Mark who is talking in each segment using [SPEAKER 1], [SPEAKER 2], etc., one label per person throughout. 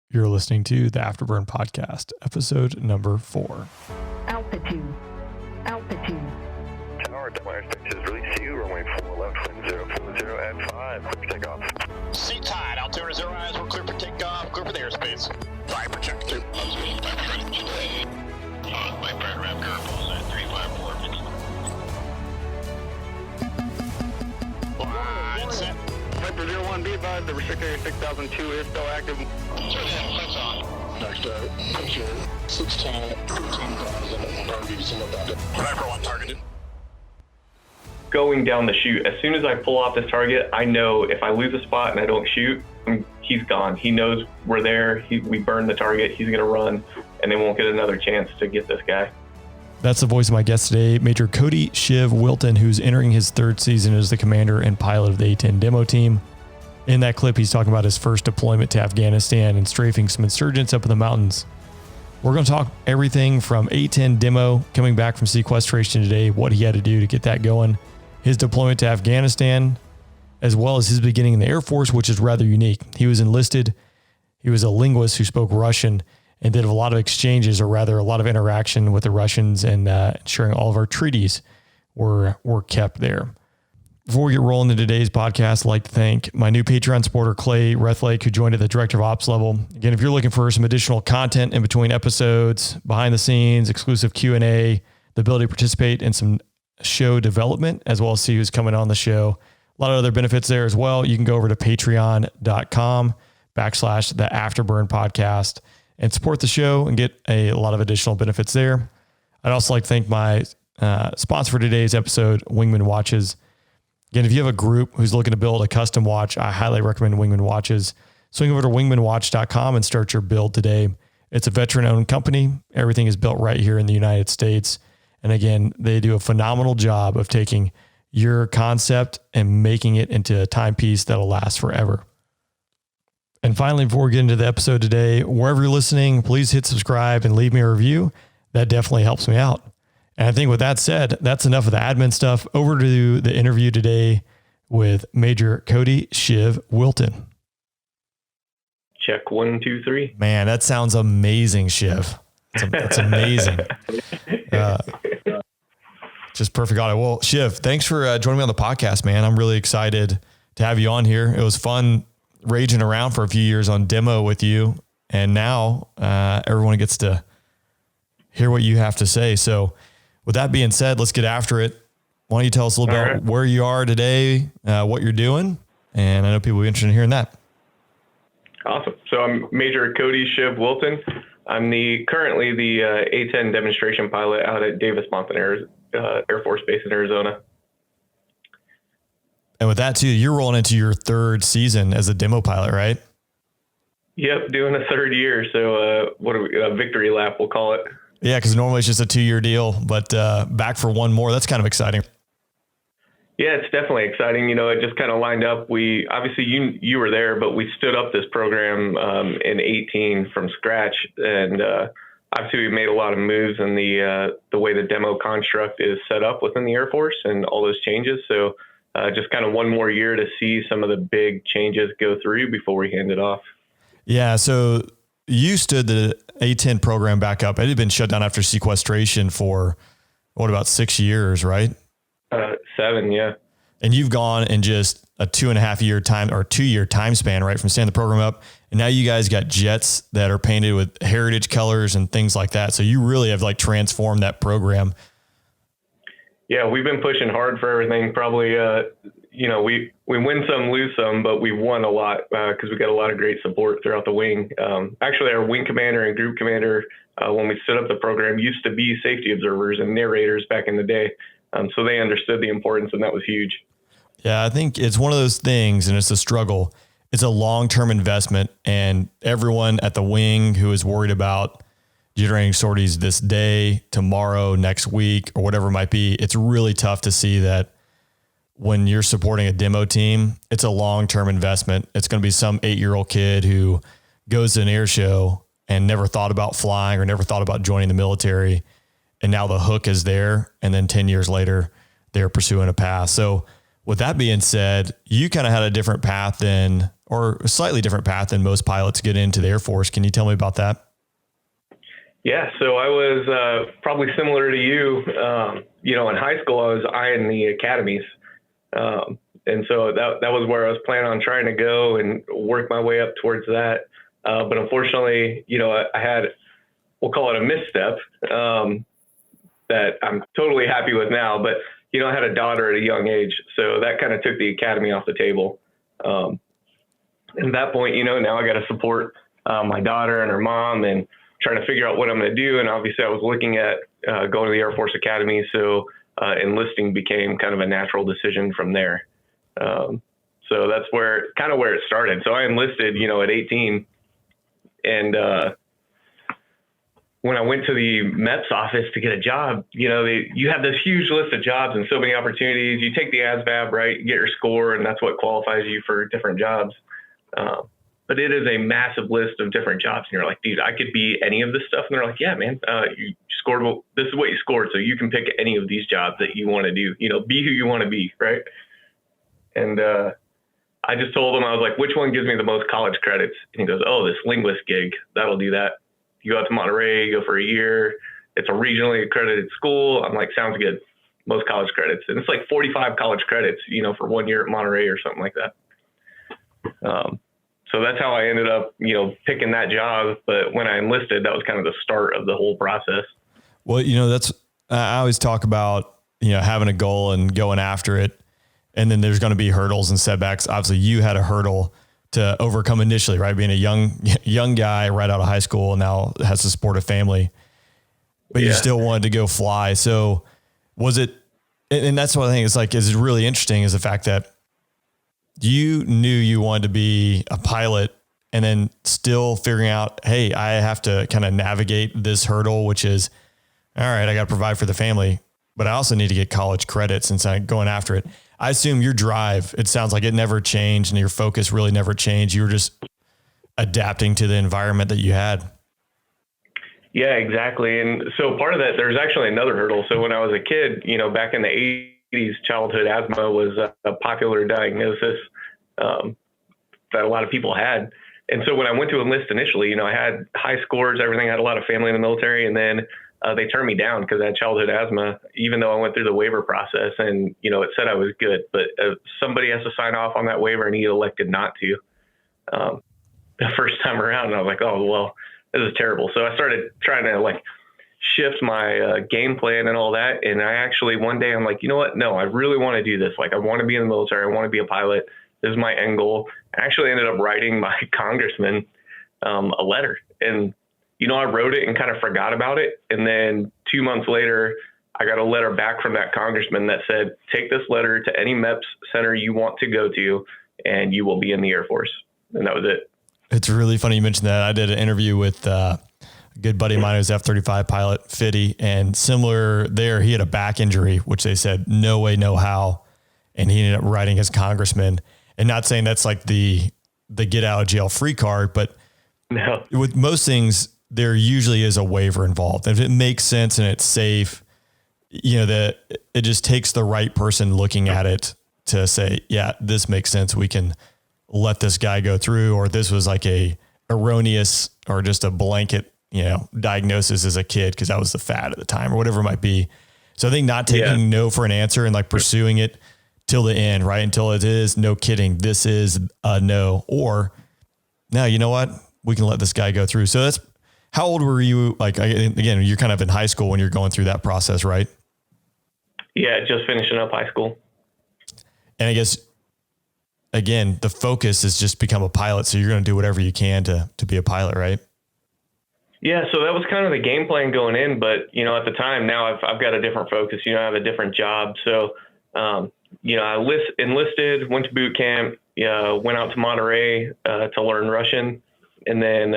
[SPEAKER 1] You're listening to the Afterburn Podcast, episode number 4.
[SPEAKER 2] Altitude.
[SPEAKER 3] Tower, Delaware Spaces, release you, runway 4 left, wind 040 at 5, clear for takeoff.
[SPEAKER 4] Seat tied, altimeter 0 eyes, we're clear for takeoff, clear for the airspace. Viper check 2. My burn ramp curve pulls at 354. Line set.
[SPEAKER 3] Viper 01, be advised, the restrictor area 6002 is still active.
[SPEAKER 4] Lights on.
[SPEAKER 5] Next picture 16, 15,000, targets in about it.
[SPEAKER 4] Viper 1 targeted.
[SPEAKER 6] Going down the chute, as soon as I pull off this target, I know if I lose a spot and I don't shoot, he's gone. He knows we're there. We burned the target. He's going to run, and they won't get another chance to get this guy.
[SPEAKER 1] That's the voice of my guest today, Major Cody "ShiV" Wilton, who's entering his 3rd season as the commander and pilot of the A-10 demo team. In that clip, he's talking about his first deployment to Afghanistan and strafing some insurgents up in the mountains. We're going to talk everything from A-10 demo, coming back from sequestration today, what he had to do to get that going, his deployment to Afghanistan, as well as his beginning in the Air Force, which is rather unique. He was enlisted. He was a linguist who spoke Russian and did a lot of exchanges, or rather a lot of interaction with the Russians, and ensuring all of our treaties were kept there. Before we get rolling into today's podcast, I'd like to thank my new Patreon supporter, Clay Rethlake, who joined at the Director of Ops level. Again, if you're looking for some additional content in between episodes, behind the scenes, exclusive Q&A, the ability to participate in some show development, as well as see who's coming on the show, a lot of other benefits there as well. You can go over to patreon.com/the Afterburn Podcast and support the show and get a lot of additional benefits there. I'd also like to thank my sponsor for today's episode, Wingman Watches. Again, if you have a group who's looking to build a custom watch, I highly recommend Wingman Watches. Swing over to wingmanwatch.com and start your build today. It's a veteran-owned company. Everything is built right here in the United States. And again, they do a phenomenal job of taking your concept and making it into a timepiece that'll last forever. And finally, before we get into the episode today, wherever you're listening, please hit subscribe and leave me a review. That definitely helps me out. And I think with that said, that's enough of the admin stuff. Over to the interview today with Major Cody "ShiV" Wilton.
[SPEAKER 6] Check 1, 2, 3.
[SPEAKER 1] Man, that sounds amazing, ShiV. That's amazing. Just perfect audio. Well, ShiV, thanks for joining me on the podcast, man. I'm really excited to have you on here. It was fun raging around for a few years on demo with you. And now everyone gets to hear what you have to say. So with that being said, let's get after it. Why don't you tell us a little bit about where you are today, what you're doing? And I know people will be interested in hearing that.
[SPEAKER 6] Awesome. So I'm Major Cody "ShiV" Wilton. I'm currently the A-10 demonstration pilot out at Davis-Monthan Air Force Base in Arizona.
[SPEAKER 1] And with that too, you're rolling into your 3rd season as a demo pilot, right?
[SPEAKER 6] Yep, doing a 3rd year. So a victory lap, we'll call it.
[SPEAKER 1] Yeah, because normally it's just a 2-year deal, but back for one more. That's kind of exciting.
[SPEAKER 6] Yeah, it's definitely exciting. You know, it just kind of lined up. We obviously you were there, but we stood up this program in 2018 from scratch, and obviously we made a lot of moves in the way the demo construct is set up within the Air Force and all those changes. So just kind of one more year to see some of the big changes go through before we hand it off. Yeah. So you stood the A-10 program back up. It had been shut down after sequestration for about 6 years, right? 7, yeah.
[SPEAKER 1] And you've gone in just a 2.5-year time or 2-year time span, right? From standing the program up. And now you guys got jets that are painted with heritage colors and things like that. So you really have like transformed that program. Yeah, we've been pushing hard for everything. Probably, we win some, lose some, but we won a lot because we got a lot of great support throughout the wing. Actually, our wing commander and group commander, when we stood up the program, used to be safety observers and narrators back in the day. So they understood the importance, and that was huge. Yeah, I think it's one of those things, and it's a struggle. It's a long-term investment, and everyone at the wing who is worried about generating sorties this day, tomorrow, next week, or whatever it might be, it's really tough to see that when you're supporting a demo team, it's a long-term investment. It's going to be some 8-year-old kid who goes to an air show and never thought about flying or never thought about joining the military. And now the hook is there. And then 10 years later, they're pursuing a path. So with that being said, you kind of had a different path than or a slightly different path than most pilots get into the Air Force. Can you tell me about that?
[SPEAKER 6] Yeah, so I was probably similar to you. In high school, I was eyeing the academies. And so that was where I was planning on trying to go and work my way up towards that. But unfortunately, I had, we'll call it a misstep that I'm totally happy with now. But, I had a daughter at a young age. So that kind of took the academy off the table. At that point, now I got to support my daughter and her mom and trying to figure out what I'm going to do. And obviously I was looking at going to the Air Force Academy. So enlisting became kind of a natural decision from there. So that's where it started. So I enlisted, at 18. And when I went to the MEPS office to get a job, you have this huge list of jobs and so many opportunities. You take the ASVAB, right? You get your score, and that's what qualifies you for different jobs. But it is a massive list of different jobs. And you're like, dude, I could be any of this stuff. And they're like, yeah, man, you scored. This is what you scored. So you can pick any of these jobs that you want to do, be who you want to be. Right. And, I just told him, I was like, which one gives me the most college credits? And he goes, oh, this linguist gig, that'll do that. You go out to Monterey, go for a year. It's a regionally accredited school. I'm like, sounds good. Most college credits. And it's like 45 college credits, for 1 year at Monterey or something like that. So that's how I ended up, picking that job. But when I enlisted, that was kind of the start of the whole process.
[SPEAKER 1] Well, I always talk about, having a goal and going after it. And then there's going to be hurdles and setbacks. Obviously you had a hurdle to overcome initially, right? Being a young guy right out of high school and now has to support a family, but you still wanted to go fly. So was it, and that's what I think is really interesting is the fact that you knew you wanted to be a pilot and then still figuring out, hey, I have to kind of navigate this hurdle, which is, all right, I got to provide for the family, but I also need to get college credits and so going after it. I assume your drive, it sounds like it never changed and your focus really never changed. You were just adapting to the environment that you had.
[SPEAKER 6] Yeah, exactly. And so part of that, there's actually another hurdle. So when I was a kid, back in the 80s, childhood asthma was a popular diagnosis that a lot of people had. And so when I went to enlist initially, I had high scores, everything, I had a lot of family in the military. And then they turned me down because I had childhood asthma, even though I went through the waiver process and, it said I was good, but somebody has to sign off on that waiver and he elected not to the first time around. And I was like, oh, well, this is terrible. So I started trying to shift my game plan and all that. And I actually, one day I'm like, you know what? No, I really want to do this. I want to be in the military. I want to be a pilot. This is my end goal. I actually ended up writing my congressman a letter. And I wrote it and kind of forgot about it. And then 2 months later, I got a letter back from that congressman that said, take this letter to any MEPS center you want to go to, and you will be in the Air Force. And that was it.
[SPEAKER 1] It's really funny you mentioned that. I did an interview with a good buddy of mine who's F-35 pilot, Fitty, and similar there, he had a back injury, which they said, no way, no how. And he ended up writing his congressman. And not saying that's like the get out of jail free card, but
[SPEAKER 6] no.
[SPEAKER 1] With most things, there usually is a waiver involved. If it makes sense and it's safe, that it just takes the right person looking at it to say, yeah, this makes sense. We can let this guy go through, or this was like a erroneous or just a blanket, diagnosis as a kid, because that was the fad at the time or whatever it might be. So I think not taking no for an answer and pursuing it till the end, right? Until it is, no kidding, this is a no, or no, you know what? We can let this guy go through. So that's, how old were you? Again, you're kind of in high school when you're going through that process, right?
[SPEAKER 6] Yeah, just finishing up high school.
[SPEAKER 1] And I guess, again, the focus is just become a pilot. So you're going to do whatever you can to be a pilot, right?
[SPEAKER 6] Yeah. So that was kind of the game plan going in. But, at the time now I've got a different focus, I have a different job. So, I enlisted, went to boot camp, went out to Monterey to learn Russian. And then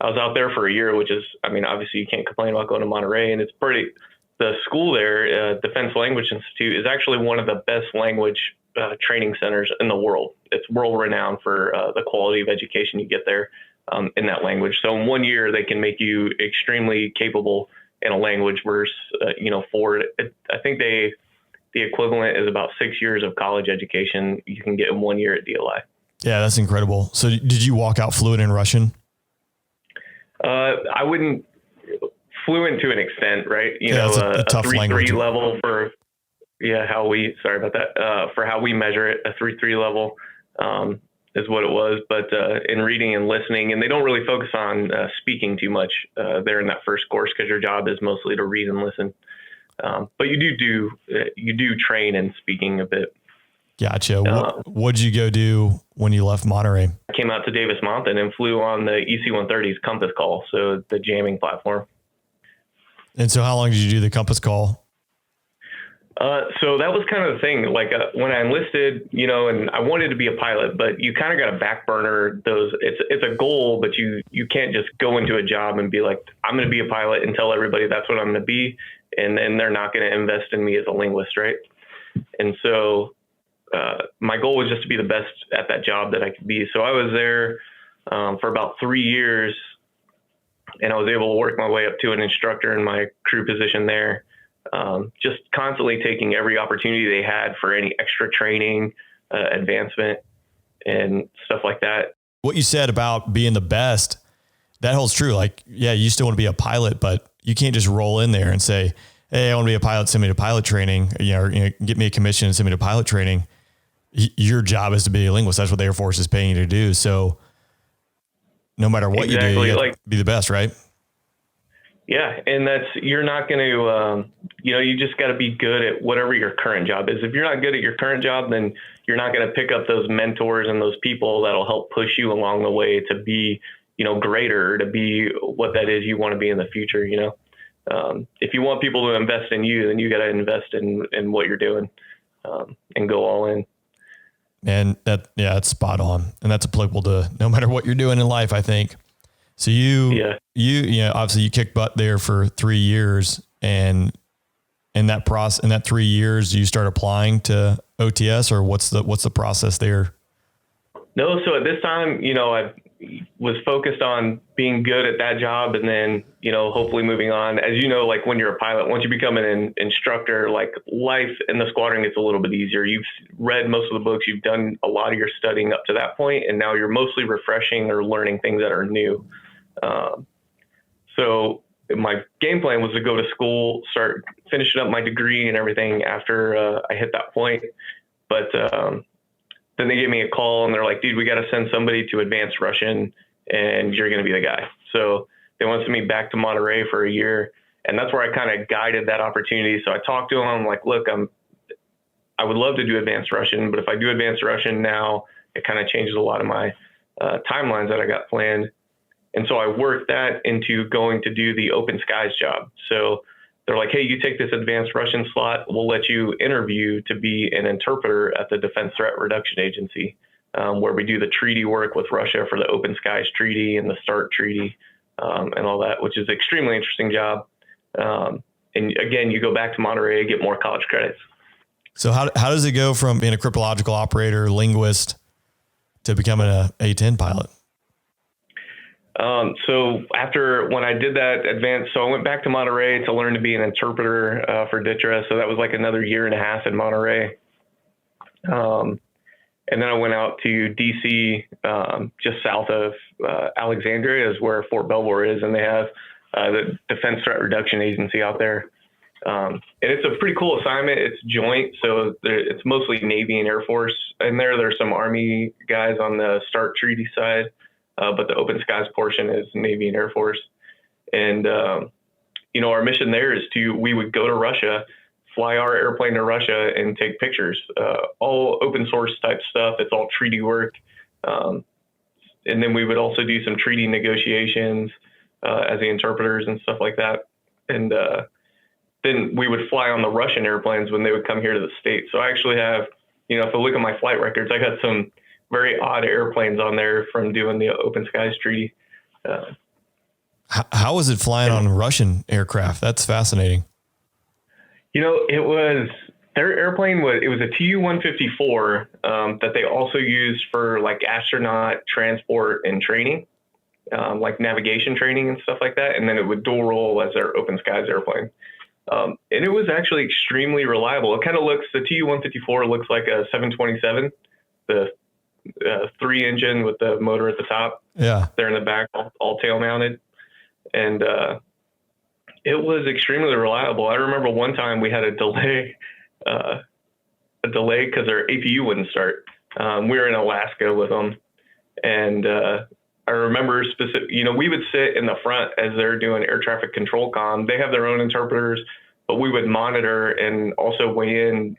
[SPEAKER 6] I was out there for a year, which is, obviously you can't complain about going to Monterey. And it's the school there, Defense Language Institute, is actually one of the best language training centers in the world. It's world renowned for the quality of education you get there in that language. So in 1 year, they can make you extremely capable in a language versus, I think the equivalent is about 6 years of college education you can get in 1 year at DLI.
[SPEAKER 1] Yeah, that's incredible. So did you walk out fluent in Russian?
[SPEAKER 6] I wouldn't fluent to an extent, right?
[SPEAKER 1] It's a tough
[SPEAKER 6] 3-3
[SPEAKER 1] language
[SPEAKER 6] level for sorry about that. For how we measure it, a 3-3 level is what it was. But in reading and listening, and they don't really focus on speaking too much there in that first course because your job is mostly to read and listen. But you do train in speaking a bit.
[SPEAKER 1] Gotcha. What'd you go do when you left Monterey?
[SPEAKER 6] I came out to Davis Mountain and flew on the EC-130's compass call, so the jamming platform.
[SPEAKER 1] And so how long did you do the compass call?
[SPEAKER 6] So that was kind of the thing. Like when I enlisted, and I wanted to be a pilot, but you kind of got to back burner those. It's a goal, but you can't just go into a job and be like, I'm going to be a pilot and tell everybody that's what I'm going to be, and then they're not going to invest in me as a linguist, right? And so my goal was just to be the best at that job that I could be. So I was there for about 3 years, and I was able to work my way up to an instructor in my crew position there. Just constantly taking every opportunity they had for any extra training, advancement, and stuff like that.
[SPEAKER 1] What you said about being the best, that holds true. Like, yeah, you still want to be a pilot, but you can't just roll in there and say, hey, I want to be a pilot, send me to pilot training, or get me a commission and send me to pilot training. Your job is to be a linguist. That's what the Air Force is paying you to do. So no matter what you do, you have to be the best, right?
[SPEAKER 6] Yeah. And you're not going to, you just got to be good at whatever your current job is. If you're not good at your current job, then you're not going to pick up those mentors and those people that'll help push you along the way to be, greater, to be what that is you want to be in the future. If you want people to invest in you, then you got to invest in what you're doing, and go all in.
[SPEAKER 1] And that's spot on. And that's applicable to no matter what you're doing in life, I think. So you obviously you kicked butt there for 3 years, and in that 3 years, you start applying to OTS, or what's the process there?
[SPEAKER 6] No. So at this time, I was focused on being good at that job, and then, hopefully moving on. As you know, like when you're a pilot, once you become an instructor, like life in the squadron gets a little bit easier. You've read most of the books, you've done a lot of your studying up to that point, and now you're mostly refreshing or learning things that are new. So my game plan was to go to school, start finishing up my degree and everything after I hit that point. But then they gave me a call and they're like, dude, we got to send somebody to advanced Russian and you're going to be the guy. So they wanted me back to Monterey for a year. And that's where I kind of guided that opportunity. So I talked to them. I'm like, look, I would love to do advanced Russian, but if I do advanced Russian now, it kind of changes a lot of my timelines that I got planned. And so I worked that into going to do the open skies job. So they're like, hey, you take this advanced Russian slot, we'll let you interview to be an interpreter at the Defense Threat Reduction Agency, where we do the treaty work with Russia for the Open Skies Treaty and the START Treaty, and all that, which is an extremely interesting job. And again, you go back to Monterey, get more college credits.
[SPEAKER 1] So how does it go from being a cryptological operator, linguist, to becoming an A-10 pilot?
[SPEAKER 6] So when I did that advanced, so I went back to Monterey to learn to be an interpreter for DITRA. So that was like another year and a half in Monterey. And then I went out to DC, just south of Alexandria is where Fort Belvoir is, and they have the Defense Threat Reduction Agency out there. And it's a pretty cool assignment. It's joint, so it's mostly Navy and Air Force. And there's some Army guys on the START treaty side. But the open skies portion is Navy and Air Force. And, our mission there is we would go to Russia, fly our airplane to Russia and take pictures, all open source type stuff. It's all treaty work. And then we would also do some treaty negotiations as the interpreters and stuff like that. And then we would fly on the Russian airplanes when they would come here to the States. So I actually have, if I look at my flight records, I got some very odd airplanes on there from doing the Open Skies Treaty.
[SPEAKER 1] How was it flying on Russian aircraft? That's fascinating.
[SPEAKER 6] It was their airplane it was a Tu-154 that they also used for like astronaut transport and training, like navigation training and stuff like that. And then it would dual role as their Open Skies airplane. And it was actually extremely reliable. It kind of the Tu-154 looks like a 727, the 3 engine with the motor at the top.
[SPEAKER 1] Yeah.
[SPEAKER 6] They're in the back, all tail mounted. And it was extremely reliable. I remember one time we had a delay because our APU wouldn't start. We were in Alaska with them. And I remember we would sit in the front as they're doing air traffic control comm. They have their own interpreters, but we would monitor and also weigh in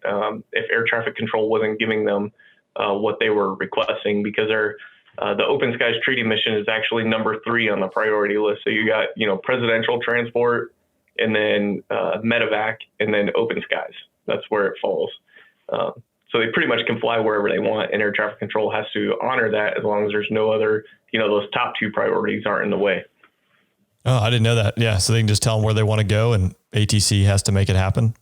[SPEAKER 6] if air traffic control wasn't giving them what they were requesting, because the Open Skies Treaty mission is actually number 3 on the priority list. So you got, presidential transport, and then medevac, and then Open Skies. That's where it falls. So they pretty much can fly wherever they want, and air traffic control has to honor that as long as there's no other, those top 2 priorities aren't in the way.
[SPEAKER 1] Oh, I didn't know that. Yeah. So they can just tell them where they want to go, and ATC has to make it happen.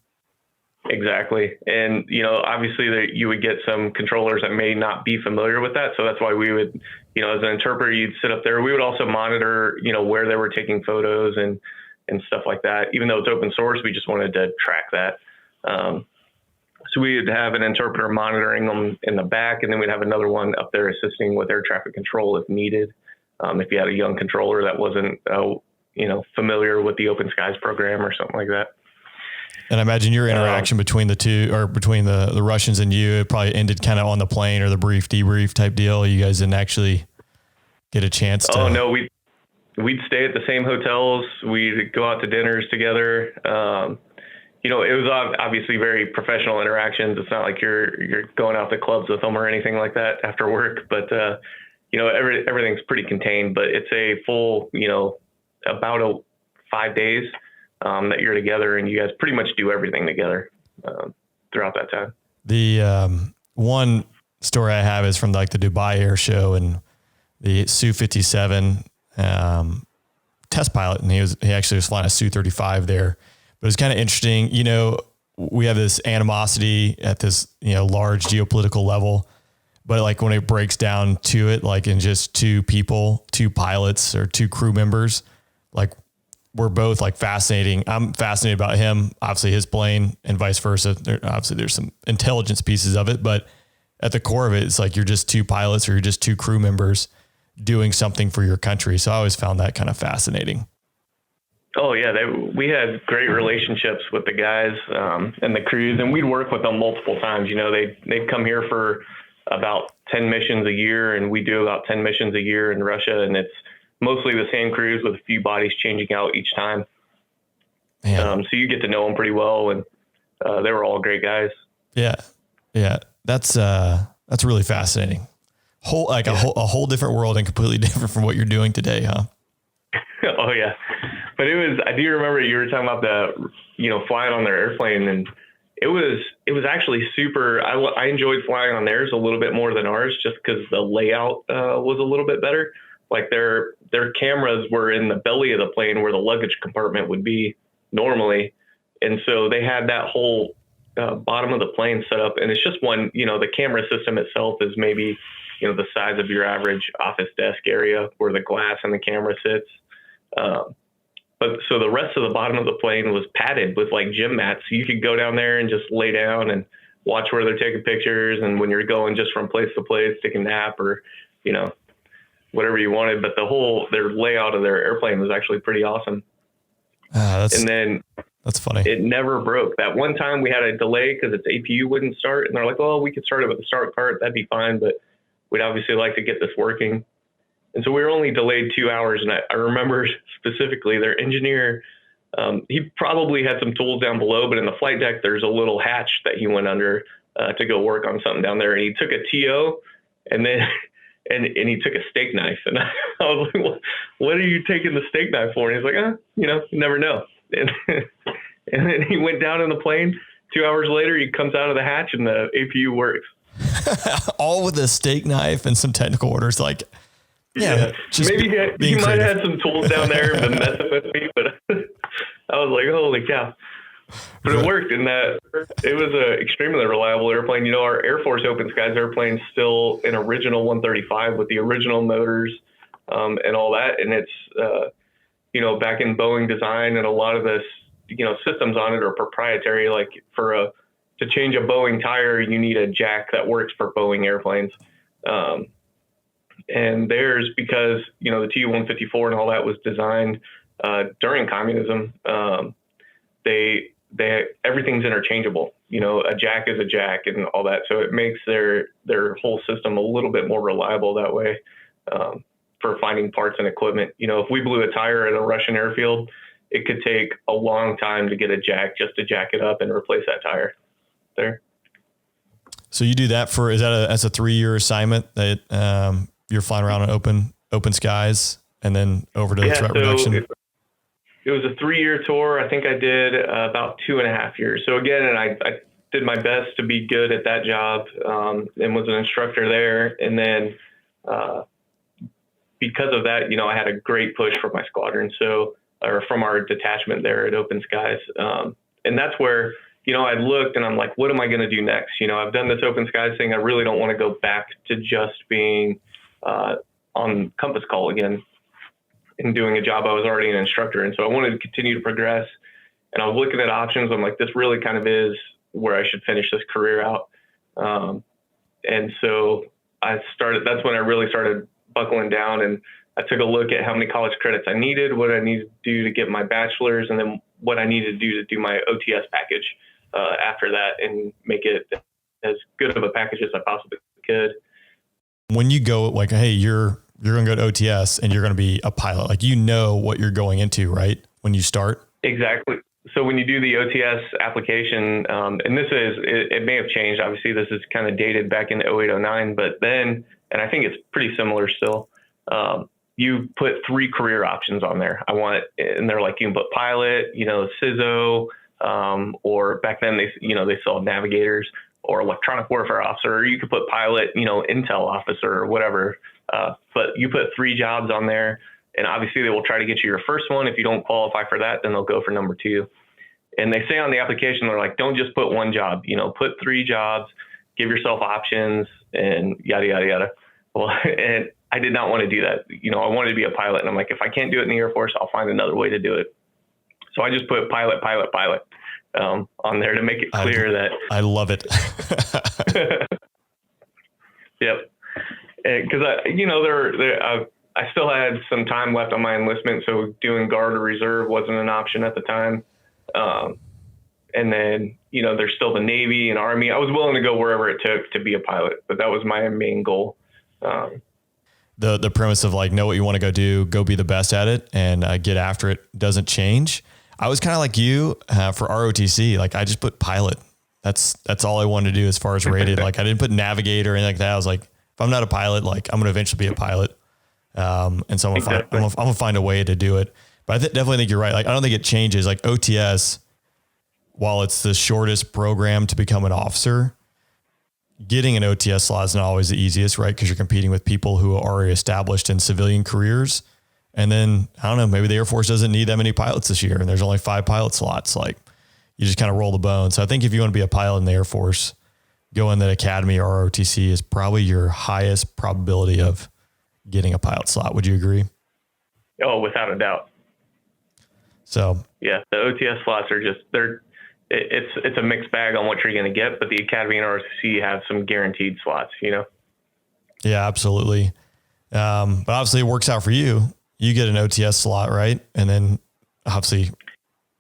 [SPEAKER 6] Exactly. And, obviously you would get some controllers that may not be familiar with that. So that's why we would, as an interpreter, you'd sit up there. We would also monitor, where they were taking photos and stuff like that. Even though it's open source, we just wanted to track that. So we would have an interpreter monitoring them in the back, and then we'd have another one up there assisting with air traffic control if needed. If you had a young controller that wasn't, familiar with the Open Skies program or something like that.
[SPEAKER 1] And I imagine your interaction between the two, or between the Russians and you, it probably ended kind of on the plane, or the debrief type deal. You guys didn't actually get a chance to.
[SPEAKER 6] Oh no, we'd stay at the same hotels. We'd go out to dinners together. It was obviously very professional interactions. It's not like you're going out to clubs with them or anything like that after work, but everything's pretty contained. But it's a full, about 5 days that you're together, and you guys pretty much do everything together throughout that time. The
[SPEAKER 1] one story I have is from the Dubai Air Show, and the Su-57 test pilot, and he actually was flying a Su-35 there. But it's kind of interesting. We have this animosity at this, large geopolitical level, but when it breaks down to it, in just 2 people, 2 pilots or 2 crew members, we're both fascinating. I'm fascinated about him, obviously his plane, and vice versa. There's some intelligence pieces of it, but at the core of it, it's you're just 2 pilots or you're just 2 crew members doing something for your country. So I always found that kind of fascinating.
[SPEAKER 6] Oh yeah, we had great relationships with the guys and the crews, and we'd work with them multiple times. They'd come here for about 10 missions a year, and we do about 10 missions a year in Russia, and it's mostly the same crews with a few bodies changing out each time. So you get to know them pretty well, and they were all great guys. Yeah.
[SPEAKER 1] That's really fascinating. A whole different world, and completely different from what you're doing today, huh?
[SPEAKER 6] Oh yeah. But I do remember you were talking about flying on their airplane, and it was actually super. I enjoyed flying on theirs a little bit more than ours, just because the layout was a little bit better. Their cameras were in the belly of the plane where the luggage compartment would be normally. And so they had that whole bottom of the plane set up, and it's just one, the camera system itself is maybe, the size of your average office desk area where the glass and the camera sits. But so the rest of the bottom of the plane was padded with gym mats. So you could go down there and just lay down and watch where they're taking pictures. And when you're going just from place to place, take a nap or, whatever you wanted. But their layout of their airplane was actually pretty awesome. And then
[SPEAKER 1] that's funny.
[SPEAKER 6] It never broke. That one time we had a delay because its APU wouldn't start. And they're like, well, we could start it with the start part. That'd be fine. But we'd obviously like to get this working. And so we were only delayed 2 hours. And I remember specifically their engineer, he probably had some tools down below, but in the flight deck, there's a little hatch that he went under to go work on something down there. And he took a TO and then, and he took a steak knife. And I was like, what are you taking the steak knife for? And he's like, you never know. And then he went down in the plane. 2 hours later, he comes out of the hatch and the APU works.
[SPEAKER 1] All with a steak knife and some technical orders.
[SPEAKER 6] Yeah, maybe he might have had some tools down there and been messing with me, but I was like, holy cow. But it worked, and it was an extremely reliable airplane. Our Air Force Open Skies airplane is still an original 135 with the original motors and all that. And it's, back in Boeing design, and a lot of this, systems on it are proprietary. To change a Boeing tire, you need a jack that works for Boeing airplanes. And theirs, because, you know, the Tu-154 and all that was designed during communism, everything's interchangeable. You know, a jack is a jack and all that. So it makes their whole system a little bit more reliable that way, for finding parts and equipment. You know, if we blew a tire at a Russian airfield, it could take a long time to get a jack just to jack it up and replace that tire there.
[SPEAKER 1] So you do that that's a 3-year assignment that you're flying around on open skies and then over to threat reduction?
[SPEAKER 6] It was a 3-year tour. I think I did about 2.5 years. So again, and I did my best to be good at that job, and was an instructor there. And then because of that, you know, I had a great push from my squadron. Or from our detachment there at Open Skies. And that's where, you know, I looked and I'm like, what am I going to do next? You know, I've done this Open Skies thing. I really don't want to go back to just being on compass call again and doing a job. I was already an instructor. And so I wanted to continue to progress. And I was looking at options. I'm like, this really kind of is where I should finish this career out. And so that's when I really started buckling down, and I took a look at how many college credits I needed, what I needed to do to get my bachelor's, and then what I needed to do my OTS package after that, and make it as good of a package as I possibly could.
[SPEAKER 1] When you go like, hey, you're going to go to OTS and you're going to be a pilot, like, you know what you're going into, right? When you start?
[SPEAKER 6] Exactly. So when you do the OTS application, and it may have changed. Obviously, this is kind of dated back in 08, 09, but then, and I think it's pretty similar still, you put 3 career options on there. And they're like, you can put pilot, you know, CISO, or back then they saw navigators, or electronic warfare officer, or you could put pilot, you know, intel officer or whatever. But you put 3 jobs on there, and obviously they will try to get you your first one. If you don't qualify for that, then they'll go for number 2. And they say on the application, they're like, don't just put 1 job, you know, put 3 jobs, give yourself options, and yada, yada, yada. Well, and I did not want to do that. You know, I wanted to be a pilot, and I'm like, if I can't do it in the Air Force, I'll find another way to do it. So I just put pilot on there to make it clear that
[SPEAKER 1] I love it.
[SPEAKER 6] Yep. Because I still had some time left on my enlistment, so doing Guard or Reserve wasn't an option at the time. And then, you know, there's still the Navy and Army. I was willing to go wherever it took to be a pilot, but that was my main goal.
[SPEAKER 1] The premise of like, know what you want to go do, go be the best at it, and get after it doesn't change. I was kind of like you for ROTC. Like, I just put pilot. That's all I wanted to do as far as rated. Like, I didn't put navigator or anything like that. I was like, if I'm not a pilot, like, I'm going to eventually be a pilot. And so I'm gonna find a way to do it. But I definitely think you're right. Like, I don't think it changes. Like, OTS, while it's the shortest program to become an officer, getting an OTS slot is not always the easiest, right? Because you're competing with people who are already established in civilian careers. And then, I don't know, maybe the Air Force doesn't need that many pilots this year, and there's only 5 pilot slots. Like, you just kind of roll the bones. So I think if you want to be a pilot in the Air Force, going to Academy or ROTC is probably your highest probability of getting a pilot slot. Would you agree?
[SPEAKER 6] Oh, without a doubt.
[SPEAKER 1] So
[SPEAKER 6] yeah, the OTS slots are just, it's a mixed bag on what you're going to get, but the Academy and ROTC have some guaranteed slots, you know?
[SPEAKER 1] Yeah, absolutely. But obviously it works out for you. You get an OTS slot, right? And then obviously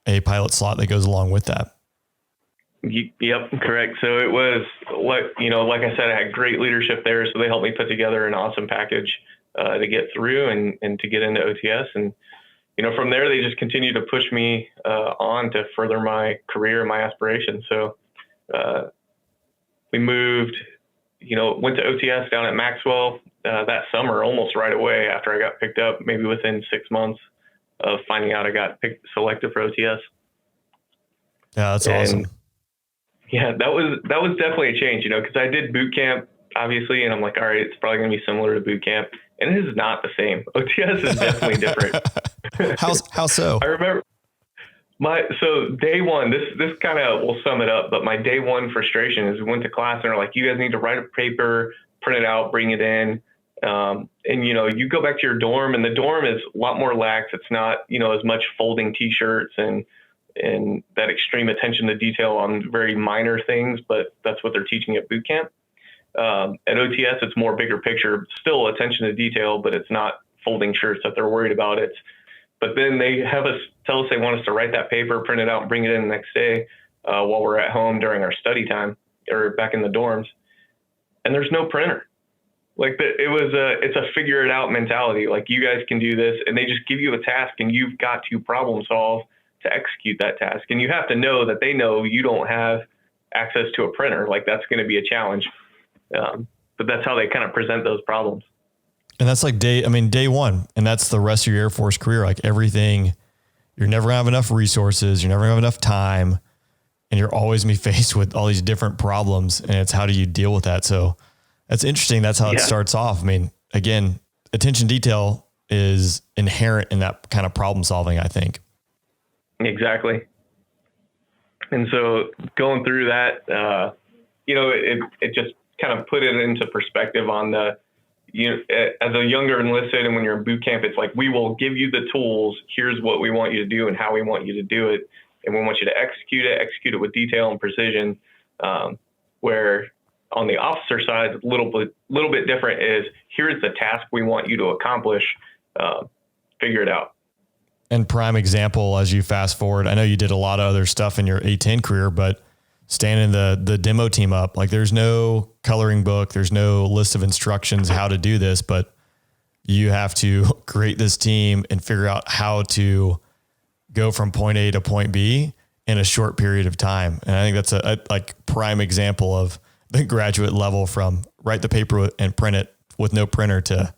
[SPEAKER 1] a pilot slot that goes along with that.
[SPEAKER 6] Yep, correct. So it was like I said, I had great leadership there. So they helped me put together an awesome package to get through and to get into OTS. And, you know, from there, they just continued to push me on to further my career and my aspirations. So we moved, went to OTS down at Maxwell that summer, almost right away after I got picked up, maybe within 6 months of finding out I got selected for OTS.
[SPEAKER 1] Yeah, that's awesome.
[SPEAKER 6] Yeah, that was definitely a change, because I did boot camp, obviously, and I'm like, all right, it's probably going to be similar to boot camp. And it is not the same. OTS is definitely different.
[SPEAKER 1] How so?
[SPEAKER 6] I remember so day one, this kind of will sum it up, but my day one frustration is we went to class and they're like, you guys need to write a paper, print it out, bring it in. And, you go back to your dorm, and the dorm is a lot more lax. It's not, as much folding T-shirts and that extreme attention to detail on very minor things, but that's what they're teaching at boot camp. At OTS, it's more bigger picture, still attention to detail, but it's not folding shirts that they're worried about. But then they have us tell us they want us to write that paper, print it out, and bring it in the next day while we're at home during our study time or back in the dorms. And there's no printer. Like it's a figure it out mentality. Like, you guys can do this, and they just give you a task, and you've got to problem solve to execute that task. And you have to know that they know you don't have access to a printer. Like, that's going to be a challenge. But that's how they kind of present those problems.
[SPEAKER 1] And that's like day one. And that's the rest of your Air Force career. Like, everything, you're never gonna have enough resources. You're never gonna have enough time. And you're always gonna be faced with all these different problems. And it's how do you deal with that? So that's interesting. That's how it starts off. I mean, again, attention to detail is inherent in that kind of problem solving, I think.
[SPEAKER 6] Exactly. And so going through that, it just kind of put it into perspective on as a younger enlisted, and when you're in boot camp, it's like, we will give you the tools. Here's what we want you to do and how we want you to do it. And we want you to execute it with detail and precision. Where on the officer side, a little bit different is, here's the task we want you to accomplish. Figure it out.
[SPEAKER 1] And prime example, as you fast forward, I know you did a lot of other stuff in your A-10 career, but standing the demo team up, like, there's no coloring book, there's no list of instructions how to do this, but you have to create this team and figure out how to go from point A to point B in a short period of time. And I think that's a prime example of the graduate level, from write the paper and print it with no printer to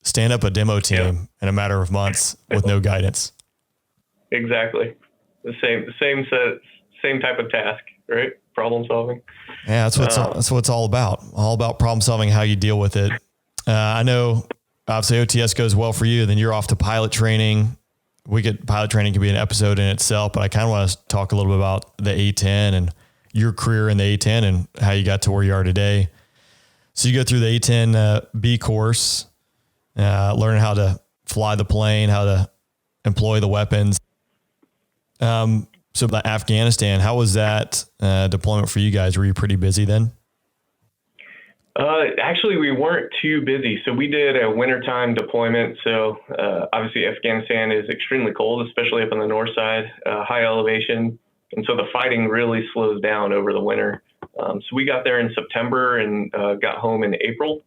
[SPEAKER 1] stand up a demo team in a matter of months with no guidance.
[SPEAKER 6] Exactly. The same type of task, right? Problem solving.
[SPEAKER 1] Yeah, that's what it's all about. All about problem solving, how you deal with it. I know obviously OTS goes well for you, then you're off to pilot training. Pilot training can be an episode in itself, but I kind of want to talk a little bit about the A-10 and your career in the A-10 and how you got to where you are today. So you go through the A-10 B course, learn how to fly the plane, how to employ the weapons. So about Afghanistan, how was that deployment for you guys? Were you pretty busy then?
[SPEAKER 6] Actually, we weren't too busy. So we did a wintertime deployment. So obviously Afghanistan is extremely cold, especially up on the north side, high elevation. And so the fighting really slows down over the winter. So we got there in September and got home in April.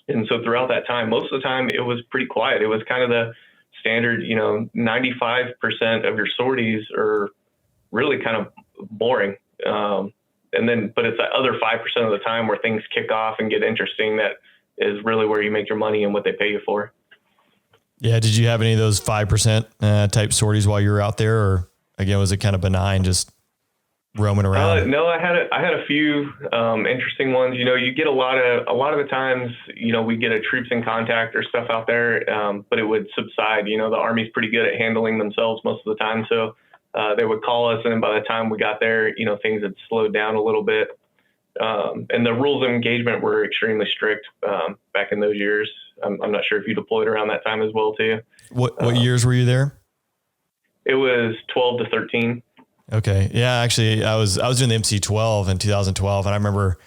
[SPEAKER 6] And so throughout that time, most of the time it was pretty quiet. It was kind of the standard, 95% of your sorties are really kind of boring. But it's that other 5% of the time where things kick off and get interesting. That is really where you make your money and what they pay you for.
[SPEAKER 1] Yeah. Did you have any of those 5% type sorties while you were out there, or again, was it kind of benign, just roaming around?
[SPEAKER 6] No, I had a few interesting ones. You get a lot of the times, we get a troops in contact or stuff out there, but it would subside. The Army's pretty good at handling themselves most of the time. So they would call us, and then by the time we got there, things had slowed down a little bit. And the rules of engagement were extremely strict back in those years. I'm not sure if you deployed around that time as well too.
[SPEAKER 1] What years were you there?
[SPEAKER 6] It was 12 to 13.
[SPEAKER 1] Okay. Yeah, actually I was doing the MC-12 in 2012. And I remember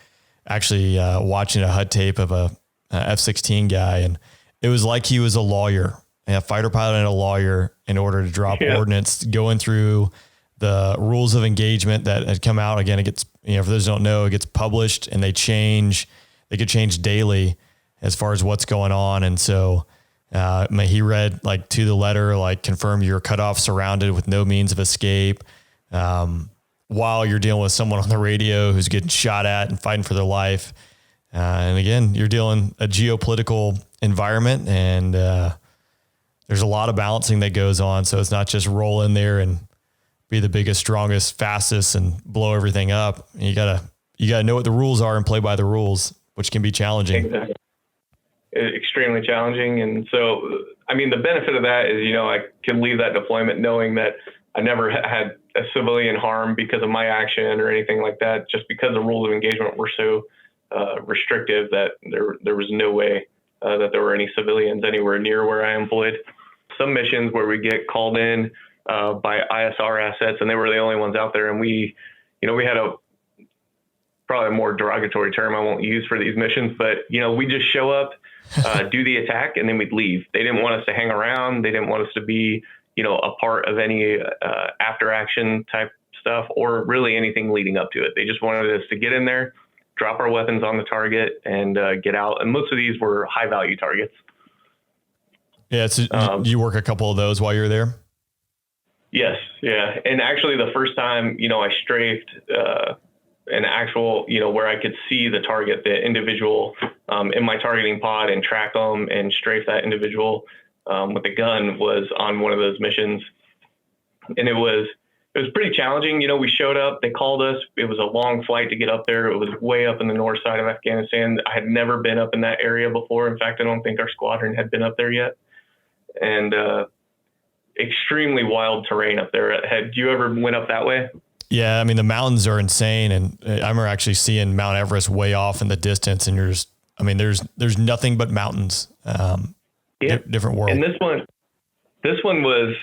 [SPEAKER 1] actually watching a HUD tape of a F-16 guy. And it was like he was a lawyer, a fighter pilot and a lawyer, in order to drop ordnance, going through the rules of engagement that had come out. Again, it gets, for those who don't know, it gets published and they could change daily as far as what's going on. And so he read to the letter, confirm you're cut off, surrounded with no means of escape. While you're dealing with someone on the radio who's getting shot at and fighting for their life. And again, you're dealing a geopolitical environment, and there's a lot of balancing that goes on. So it's not just roll in there and be the biggest, strongest, fastest, and blow everything up. You gotta know what the rules are and play by the rules, which can be challenging.
[SPEAKER 6] Exactly. Extremely challenging. And so, the benefit of that is, I can leave that deployment knowing that I never had a civilian harm because of my action or anything like that, just because the rules of engagement were so restrictive that there was no way that there were any civilians anywhere near where I employed. Some missions where we get called in by ISR assets, and they were the only ones out there. And we had probably a more derogatory term I won't use for these missions, but we just show up, do the attack, and then we'd leave. They didn't want us to hang around. They didn't want us to be, a part of any after action type stuff or really anything leading up to it. They just wanted us to get in there, drop our weapons on the target, and get out. And most of these were high value targets.
[SPEAKER 1] Yeah. So you work a couple of those while you're there?
[SPEAKER 6] Yes. Yeah. And actually the first time, I strafed an actual, where I could see the target, the individual in my targeting pod and track them and strafe that individual with a gun was on one of those missions. And it was pretty challenging. We showed up, they called us. It was a long flight to get up there. It was way up in the north side of Afghanistan. I had never been up in that area before. In fact, I don't think our squadron had been up there yet. And extremely wild terrain up there. Had you ever went up that way?
[SPEAKER 1] Yeah. I mean, the mountains are insane. And I remember actually seeing Mount Everest way off in the distance, and there's nothing but mountains. Different world.
[SPEAKER 6] And this one was,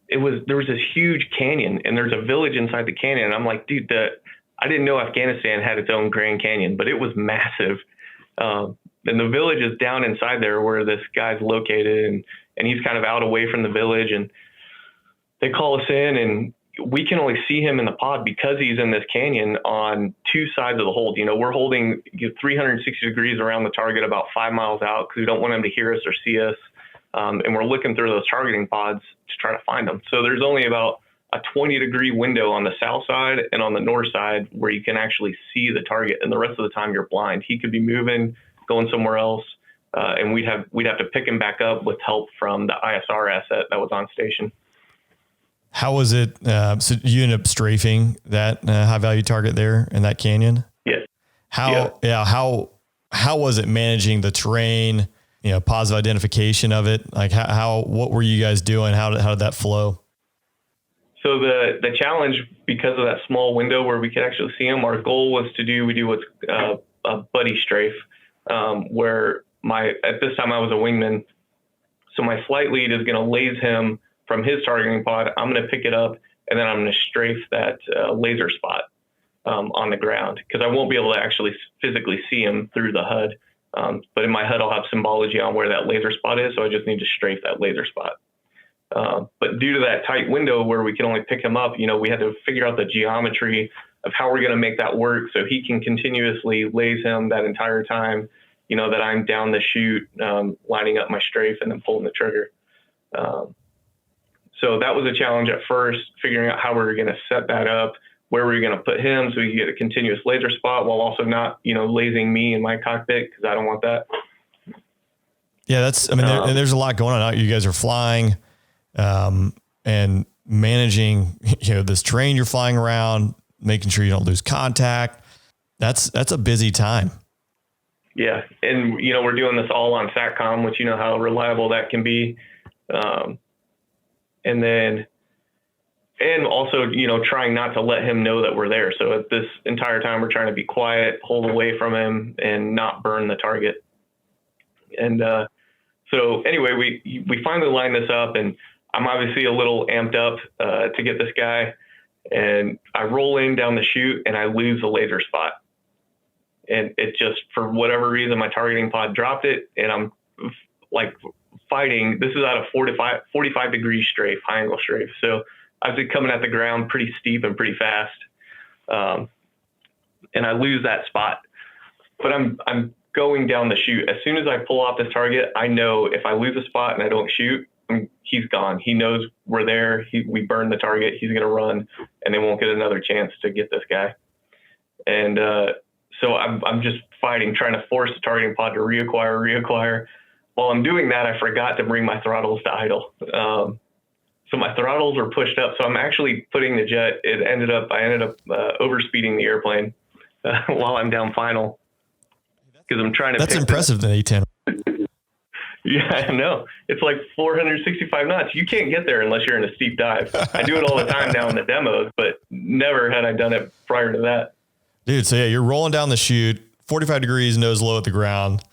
[SPEAKER 6] there was this huge canyon, and there's a village inside the canyon. And I'm like, dude, I didn't know Afghanistan had its own Grand Canyon, but it was massive. And the village is down inside there where this guy's located, and he's kind of out away from the village. And they call us in, and we can only see him in the pod because he's in this canyon on two sides of the hold. We're holding 360 degrees around the target about 5 miles out because we don't want him to hear us or see us. And we're looking through those targeting pods to try to find them. So there's only about a 20-degree window on the south side and on the north side where you can actually see the target. And the rest of the time you're blind. He could be moving, going somewhere else. And we'd have to pick him back up with help from the ISR asset that was on station.
[SPEAKER 1] How was it? So you ended up strafing that high value target there in that canyon?
[SPEAKER 6] Yes.
[SPEAKER 1] How was it managing the terrain, positive identification of it? Like what were you guys doing? How did that flow?
[SPEAKER 6] So the challenge, because of that small window where we could actually see him, our goal was we do what's a buddy strafe, where at this time I was a wingman. So my flight lead is going to laze him from his targeting pod. I'm going to pick it up, and then I'm going to strafe that laser spot on the ground, because I won't be able to actually physically see him through the HUD. But in my HUD, I'll have symbology on where that laser spot is. So I just need to strafe that laser spot. But due to that tight window where we can only pick him up, we had to figure out the geometry of how we're going to make that work so he can continuously laze him that entire time, that I'm down the chute, lining up my strafe and then pulling the trigger. So that was a challenge at first, figuring out how we were going to set that up, where we were going to put him so we could get a continuous laser spot while also not, lasing me in my cockpit, because I don't want that.
[SPEAKER 1] Yeah, there's a lot going on. You guys are flying and managing, this terrain you're flying around, making sure you don't lose contact. That's a busy time.
[SPEAKER 6] Yeah. And, we're doing this all on SATCOM, which how reliable that can be. And also, trying not to let him know that we're there. So at this entire time, we're trying to be quiet, hold away from him, and not burn the target. And so anyway, we finally lined this up, and I'm obviously a little amped up to get this guy. And I roll in down the chute, and I lose the laser spot. And it just, for whatever reason, my targeting pod dropped it, and I'm like fighting. This is at a 45 degree strafe, high angle strafe. So I was coming at the ground pretty steep and pretty fast. And I lose that spot, but I'm going down the chute. As soon as I pull off this target, I know if I lose a spot and I don't shoot, he's gone. He knows we're there. We burned the target. He's going to run, and they won't get another chance to get this guy. And so I'm just fighting, trying to force the targeting pod to reacquire. While I'm doing that, I forgot to bring my throttles to idle. So my throttles are pushed up. So I'm actually putting the jet. I ended up overspeeding the airplane while I'm down final, because I'm trying to.
[SPEAKER 1] That's impressive, the A-10.
[SPEAKER 6] Yeah, I know. It's like 465 knots. You can't get there unless you're in a steep dive. I do it all the time now in the demos, but never had I done it prior to that.
[SPEAKER 1] Dude, so yeah, you're rolling down the chute, 45 degrees, nose low at the ground,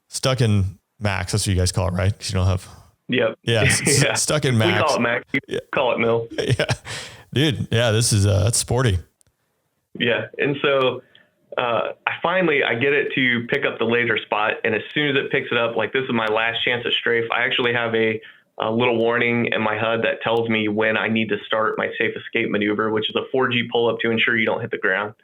[SPEAKER 1] stuck in max. That's what you guys call it, right? Because you don't have.
[SPEAKER 6] Yep.
[SPEAKER 1] Yeah, yeah. Stuck in max.
[SPEAKER 6] We call it max. You call it mil.
[SPEAKER 1] Yeah, dude. Yeah, this is that's sporty.
[SPEAKER 6] Yeah, and so I get it to pick up the laser spot. And as soon as it picks it up, like this is my last chance at strafe, I actually have a little warning in my HUD that tells me when I need to start my safe escape maneuver, which is a 4G pull up to ensure you don't hit the ground.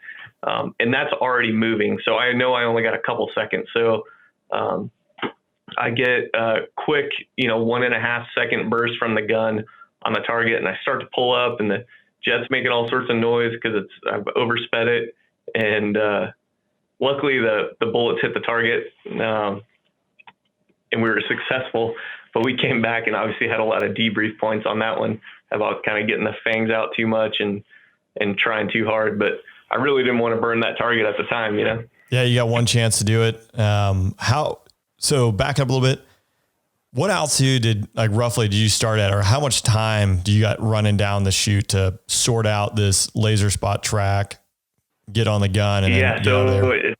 [SPEAKER 6] And that's already moving. So I know I only got a couple seconds. So I get a quick, 1.5 second burst from the gun on the target, and I start to pull up, and the jet's making all sorts of noise because I've oversped it. And luckily the bullets hit the target, and we were successful. But we came back and obviously had a lot of debrief points on that one about kind of getting the fangs out too much and trying too hard. But I really didn't want to burn that target at the time,
[SPEAKER 1] Yeah, you got one chance to do it. So back up a little bit. What altitude roughly did you start at, or how much time do you got running down the chute to sort out this laser spot track, get on the gun, and then get out of there?